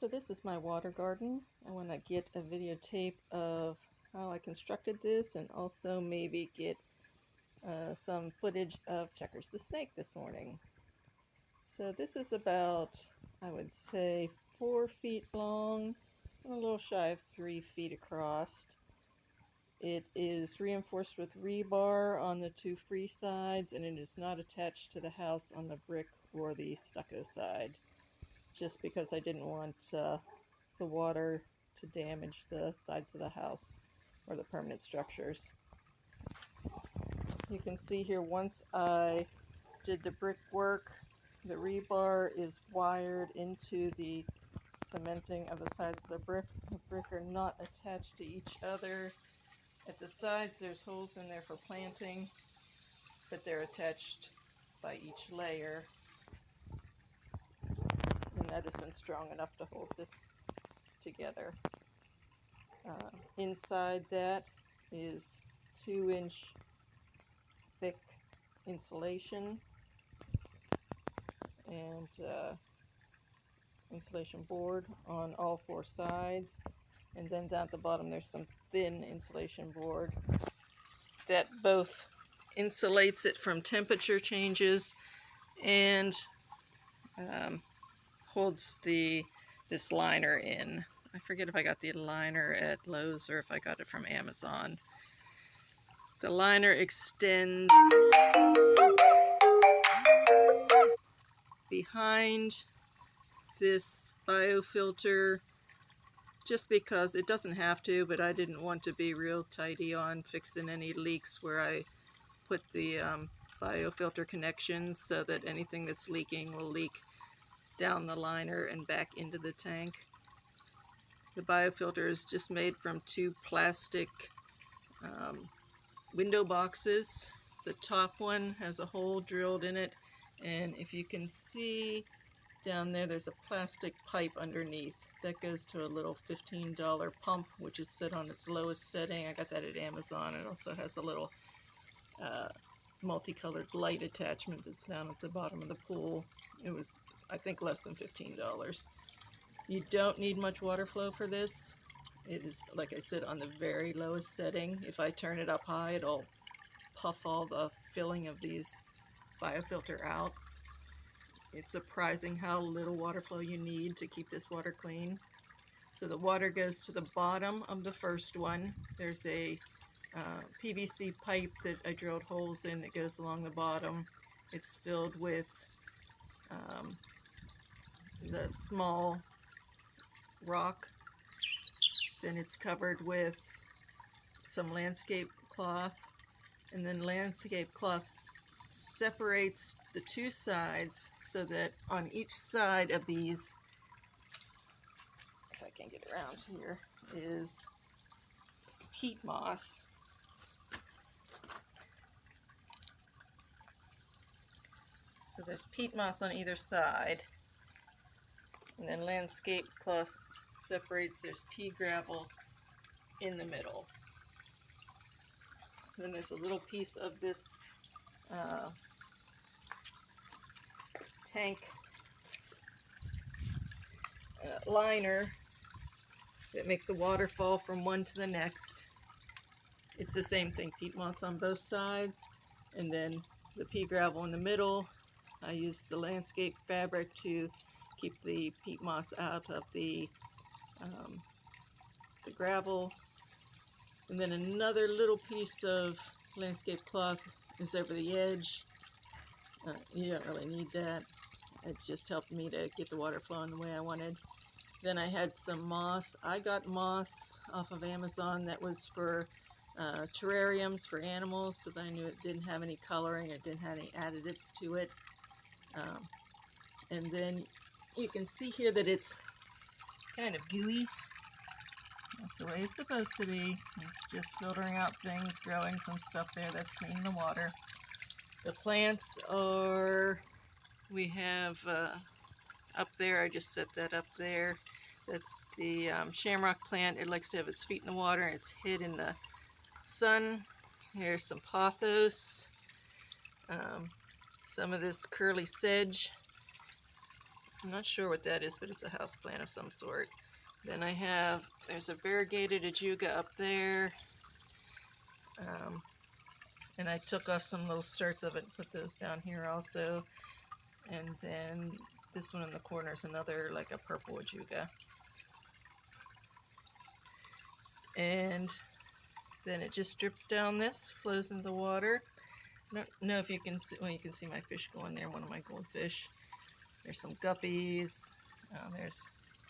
So this is my water garden. I want to get a videotape of how I constructed this and also maybe get some footage of Checkers the snake this morning. So this is about, I would say, 4 feet long and a little shy of 3 feet across. It is reinforced with rebar on the 2 free sides, and it is not attached to the house on the brick or the stucco side, just because I didn't want the water to damage the sides of the house or the permanent structures. You can see here, once I did the brickwork, the rebar is wired into the cementing of the sides of the brick. The brick are not attached to each other. At the sides there's holes in there for planting, but they're attached by each layer, and that has been strong enough to hold this together. Inside that is 2-inch thick insulation and insulation board on all 4 sides, and then down at the bottom there's some thin insulation board that both insulates it from temperature changes and holds this liner in. I forget if I got the liner at Lowe's or if I got it from Amazon. The liner extends behind this biofilter just because it doesn't have to, but I didn't want to be real tidy on fixing any leaks where I put the biofilter connections, so that anything that's leaking will leak down the liner and back into the tank. The biofilter is just made from 2 plastic window boxes. The top one has a hole drilled in it, and if you can see down there, there's a plastic pipe underneath that goes to a little $15 pump, which is set on its lowest setting. I got that at Amazon. It also has a little multicolored light attachment that's down at the bottom of the pool. It was, I think, less than $15. You don't need much water flow for this. It is, like I said, on the very lowest setting. If I turn it up high, it'll puff all the filling of these biofilter out. It's surprising how little water flow you need to keep this water clean. So the water goes to the bottom of the first one. There's a PVC pipe that I drilled holes in that goes along the bottom. It's filled with the small rock. Then it's covered with some landscape cloth, and then landscape cloth separates the 2 sides so that on each side of these, if I can get around here, is peat moss. So there's peat moss on either side, and then landscape cloth separates, there's pea gravel in the middle. Then there's a little piece of this tank liner that makes a waterfall from one to the next. It's the same thing, peat moss on both sides, and then the pea gravel in the middle. I use the landscape fabric to keep the peat moss out of the gravel. And then another little piece of landscape cloth is over the edge. You don't really need that. It just helped me to get the water flowing the way I wanted. Then I had some moss. I got moss off of Amazon that was for terrariums for animals, so that I knew it didn't have any coloring, it didn't have any additives to it. And then you can see here that it's kind of gooey. That's the way it's supposed to be. It's just filtering out things, growing some stuff there that's cleaning the water. The plants are, we have up there, I just set that up there. That's the shamrock plant. It likes to have its feet in the water, and it's hid in the sun. Here's some pothos. Some of this curly sedge. I'm not sure what that is, but it's a house plant of some sort. Then there's a variegated ajuga up there. And I took off some little starts of it and put those down here also. And then this one in the corner is another, like a purple ajuga. And then it just drips down this, flows into the water. I don't know if you can see, well, you can see my fish going there, one of my goldfish. There's some guppies. There's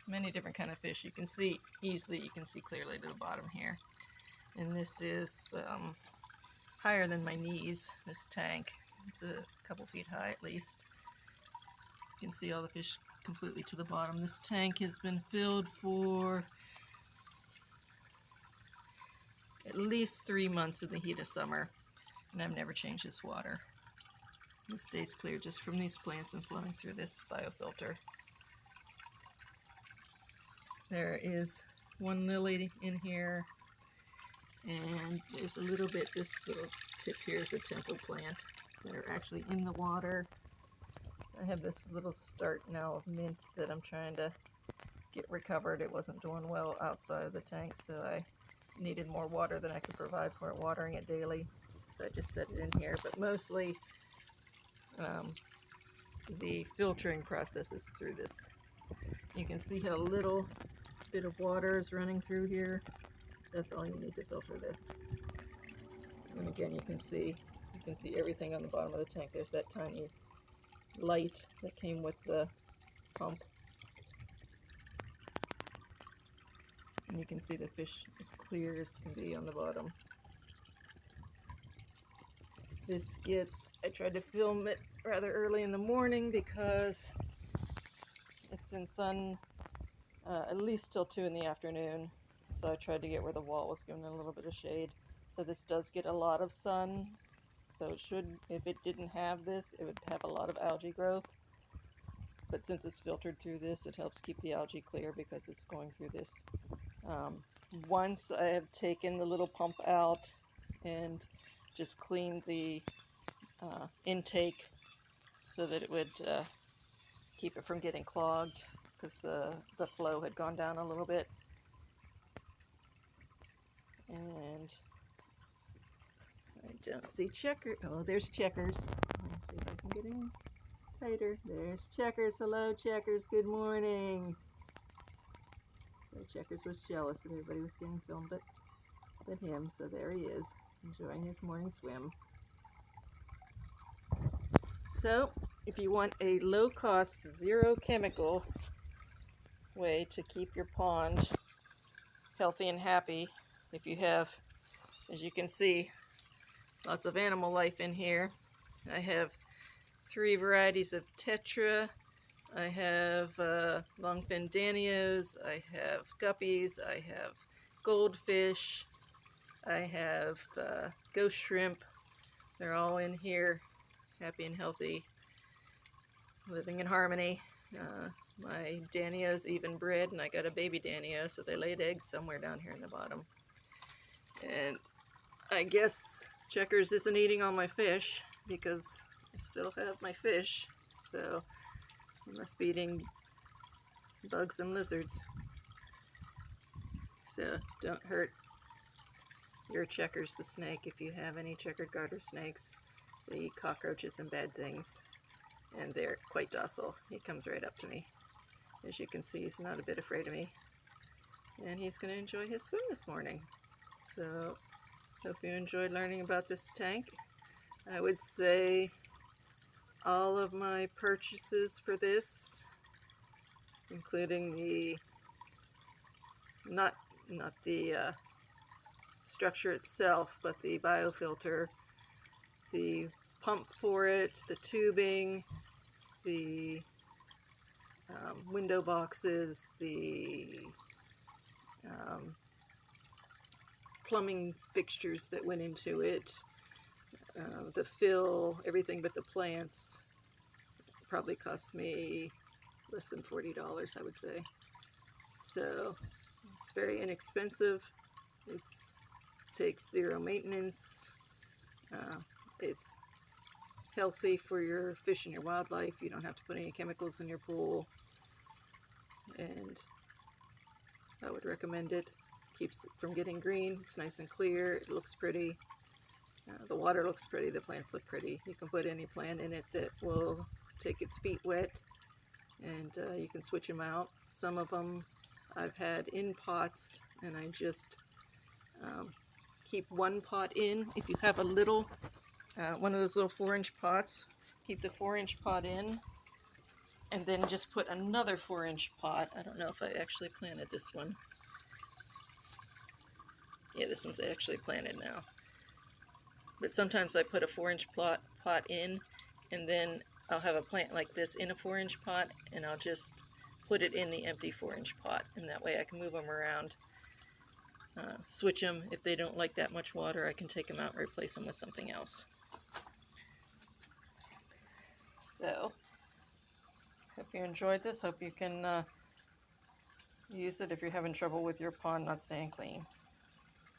many different kind of fish. You can see easily, you can see clearly to the bottom here. And this is higher than my knees, this tank. It's a couple feet high at least. You can see all the fish completely to the bottom. This tank has been filled for at least 3 months in the heat of summer, and I've never changed this water. It stays clear just from these plants and flowing through this biofilter. There is one lily in here, and there's a little bit, this little tip here is a temple plant that are actually in the water. I have this little start now of mint that I'm trying to get recovered. It wasn't doing well outside of the tank, so I needed more water than I could provide for it, watering it daily. So I just set it in here, but mostly the filtering process is through this. You can see how little bit of water is running through here. That's all you need to filter this. And again, you can see everything on the bottom of the tank. There's that tiny light that came with the pump. And you can see the fish as clear as can be on the bottom. I tried to film it rather early in the morning because it's in sun at least till 2 in the afternoon. So I tried to get where the wall was giving it a little bit of shade. So this does get a lot of sun. So it should, if it didn't have this, it would have a lot of algae growth. But since it's filtered through this, it helps keep the algae clear because it's going through this. Once I have taken the little pump out and just cleaned the intake so that it would keep it from getting clogged because the flow had gone down a little bit. And I don't see Checkers. Oh, there's Checkers. Let's see if I can get in tighter. There's Checkers. Hello, Checkers. Good morning. So Checkers was jealous that everybody was getting filmed but him. So there he is, enjoying his morning swim. So if you want a low-cost, zero-chemical way to keep your pond healthy and happy, if you have, as you can see, lots of animal life in here. I have 3 varieties of tetra. I have longfin danios. I have guppies. I have goldfish. I have ghost shrimp. They're all in here, happy and healthy, living in harmony. My danios even bred, and I got a baby danio, so they laid eggs somewhere down here in the bottom. And I guess Checkers isn't eating all my fish because I still have my fish, so I must be eating bugs and lizards. So don't hurt your Checkers the snake if you have any checkered garter snakes. They eat cockroaches and bad things, and they're quite docile. He comes right up to me. As you can see, he's not a bit afraid of me, and he's going to enjoy his swim this morning. So hope you enjoyed learning about this tank. I would say all of my purchases for this, including the not the structure itself, but the biofilter, the pump for it, the tubing, the window boxes, the plumbing fixtures that went into it, the fill, everything but the plants, probably cost me less than $40, I would say. So it's very inexpensive. It takes zero maintenance. It's healthy for your fish and your wildlife. You don't have to put any chemicals in your pool. and I would recommend it. Keeps it from getting green. It's nice and clear. It looks pretty. The water looks pretty. The plants look pretty. You can put any plant in it that will take its feet wet, and you can switch them out. Some of them I've had in pots, and I just keep one pot in. If you have a little, one of those little 4-inch pots, keep the 4-inch pot in, and then just put another 4-inch pot. I don't know if I actually planted this one. Yeah, this one's actually planted now. But sometimes I put a 4-inch pot in, and then I'll have a plant like this in a 4-inch pot, and I'll just put it in the empty 4-inch pot, and that way I can move them around, switch them. If they don't like that much water, I can take them out and replace them with something else. So, hope you enjoyed this. Hope you can use it if you're having trouble with your pond not staying clean.